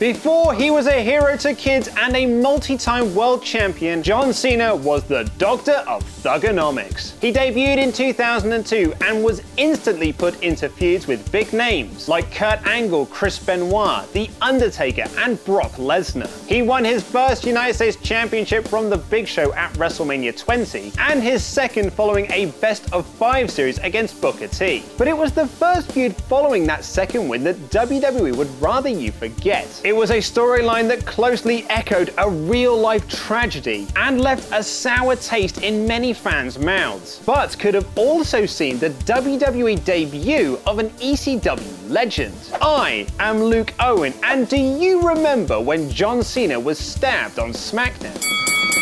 Before he was a hero to kids and a multi-time world champion, John Cena was the doctor of thugonomics. He debuted in 2002 and was instantly put into feuds with big names like Kurt Angle, Chris Benoit, The Undertaker, and Brock Lesnar. He won his first United States Championship from The Big Show at WrestleMania 20, and his second following a best-of-5 series against Booker T. But it was the first feud following that second win that WWE would rather you forget. It was a storyline that closely echoed a real-life tragedy and left a sour taste in many fans' mouths, but could have also seen the WWE debut of an ECW legend. I am Luke Owen, and do you remember when John Cena was stabbed on SmackDown?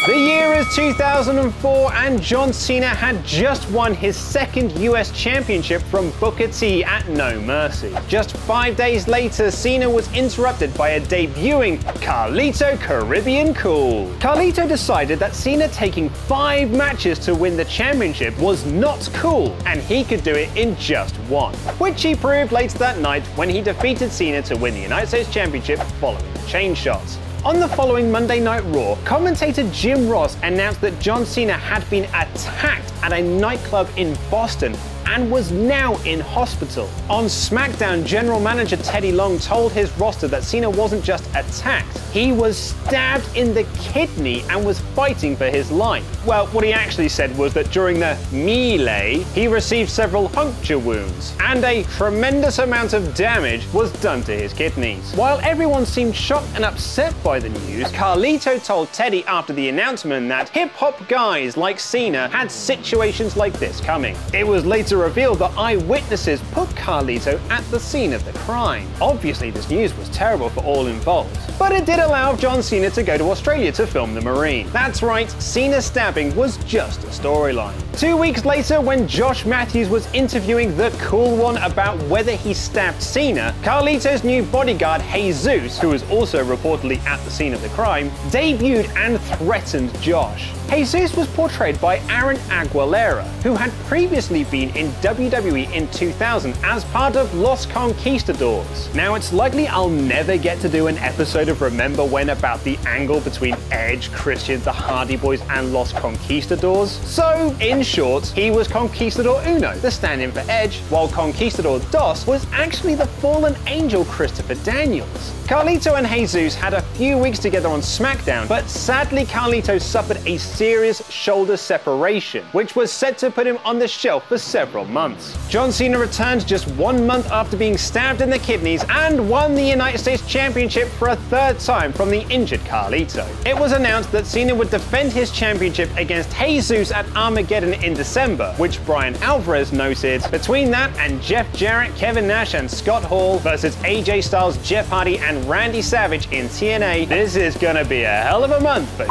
The year is 2004 and John Cena had just won his second US Championship from Booker T at No Mercy. Just 5 days later, Cena was interrupted by a debuting Carlito Carribean Cool. Carlito decided that Cena taking 5 matches to win the championship was not cool, and he could do it in just 1, which he proved later that night when he defeated Cena to win the United States Championship following the chain shots. On the following Monday Night Raw, commentator Jim Ross announced that John Cena had been attacked at a nightclub in Boston and was now in hospital. On SmackDown, general manager Teddy Long told his roster that Cena wasn't just attacked, he was stabbed in the kidney and was fighting for his life. Well, what he actually said was that during the melee, he received several puncture wounds, and a tremendous amount of damage was done to his kidneys. While everyone seemed shocked and upset by the news, Carlito told Teddy after the announcement that hip-hop guys like Cena had situations like this coming. It was later revealed that eyewitnesses put Carlito at the scene of the crime. Obviously, this news was terrible for all involved, but it did allow John Cena to go to Australia to film The Marine. That's right, Cena's stabbing was just a storyline. 2 weeks later, when Josh Matthews was interviewing the Cool One about whether he stabbed Cena, Carlito's new bodyguard Jesus, who was also reportedly at the scene of the crime, debuted and threatened Josh. Jesus was portrayed by Aaron Aguilera, who had previously been in WWE in 2000 as part of Los Conquistadors. Now, it's likely I'll never get to do an episode of Remember When about the angle between Edge, Christian, the Hardy Boys, and Los Conquistadors. So, in short, he was Conquistador Uno, the stand-in for Edge, while Conquistador Dos was actually the fallen angel Christopher Daniels. Carlito and Jesus had a few weeks together on SmackDown, but sadly Carlito suffered a serious shoulder separation, which was set to put him on the shelf for several months. John Cena returned just 1 month after being stabbed in the kidneys and won the United States Championship for a 3rd time from the injured Carlito. It was announced that Cena would defend his championship against Jesus at Armageddon in December, which Brian Alvarez noted, between that and Jeff Jarrett, Kevin Nash, and Scott Hall versus AJ Styles, Jeff Hardy, and Randy Savage in TNA, this is gonna be a hell of a month for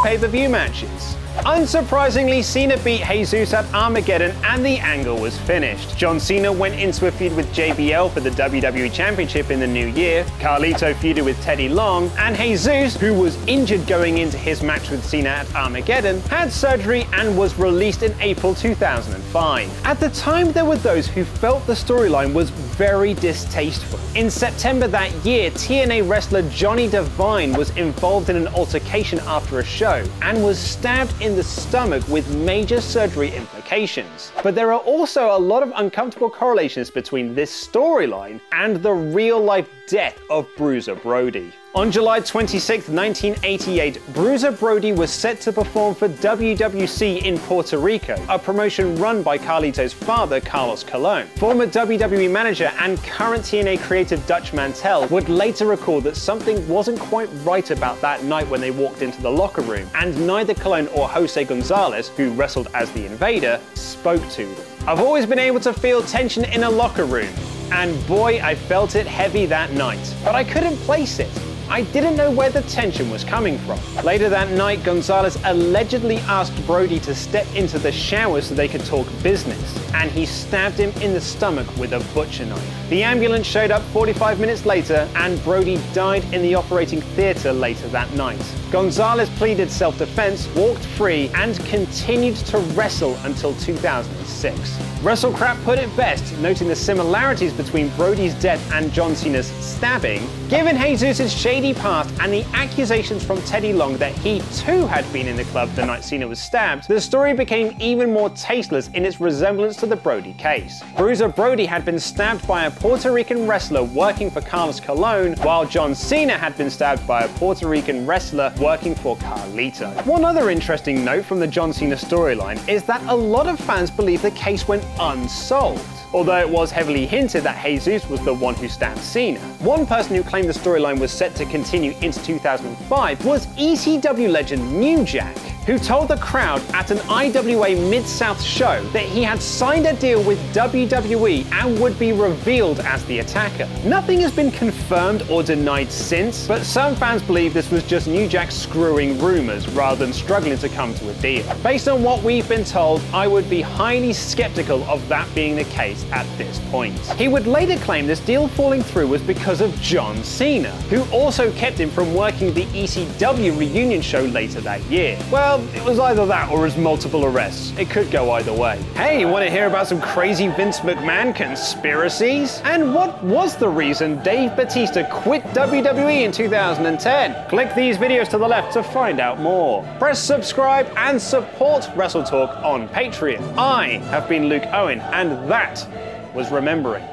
pay-per-view matches. Unsurprisingly, Cena beat Jesus at Armageddon and the angle was finished. John Cena went into a feud with JBL for the WWE Championship in the new year, Carlito feuded with Teddy Long, and Jesus, who was injured going into his match with Cena at Armageddon, had surgery and was released in April 2005. At the time, there were those who felt the storyline was very distasteful. In September that year, TNA wrestler Johnny Devine was involved in an altercation after a show and was stabbed in the stomach with major surgery implications. But there are also a lot of uncomfortable correlations between this storyline and the real-life death of Bruiser Brody. On July 26, 1988, Bruiser Brody was set to perform for WWC in Puerto Rico, a promotion run by Carlito's father, Carlos Colon. Former WWE manager and current TNA creative Dutch Mantell would later recall that something wasn't quite right about that night when they walked into the locker room, and neither Colon or Jose Gonzalez, who wrestled as the Invader, spoke to them. I've always been able to feel tension in a locker room, and boy, I felt it heavy that night, but I couldn't place it. I didn't know where the tension was coming from. Later that night, Gonzalez allegedly asked Brody to step into the shower so they could talk business, and he stabbed him in the stomach with a butcher knife. The ambulance showed up 45 minutes later, and Brody died in the operating theater later that night. Gonzalez pleaded self-defense, walked free, and continued to wrestle until 2006. WrestleCrap put it best, noting the similarities between Brody's death and John Cena's stabbing. Given Jesus' shady past and the accusations from Teddy Long that he too had been in the club the night Cena was stabbed, the story became even more tasteless in its resemblance to the Brody case. Bruiser Brody had been stabbed by a Puerto Rican wrestler working for Carlos Colon, while John Cena had been stabbed by a Puerto Rican wrestler working for Carlito. One other interesting note from the John Cena storyline is that a lot of fans believe the case went unsolved, although it was heavily hinted that Jesus was the one who stabbed Cena. One person who claimed the storyline was set to continue into 2005 was ECW legend New Jack, who told the crowd at an IWA Mid-South show that he had signed a deal with WWE and would be revealed as the attacker. Nothing has been confirmed or denied since, but some fans believe this was just New Jack screwing rumors rather than struggling to come to a deal. Based on what we've been told, I would be highly skeptical of that being the case at this point. He would later claim this deal falling through was because of John Cena, who also kept him from working the ECW reunion show later that year. Well, it was either that or his multiple arrests. It could go either way. Hey, want to hear about some crazy Vince McMahon conspiracies? And what was the reason Dave Bautista quit WWE in 2010? Click these videos to the left to find out more. Press subscribe and support WrestleTalk on Patreon. I have been Luke Owen, and that was Remembering.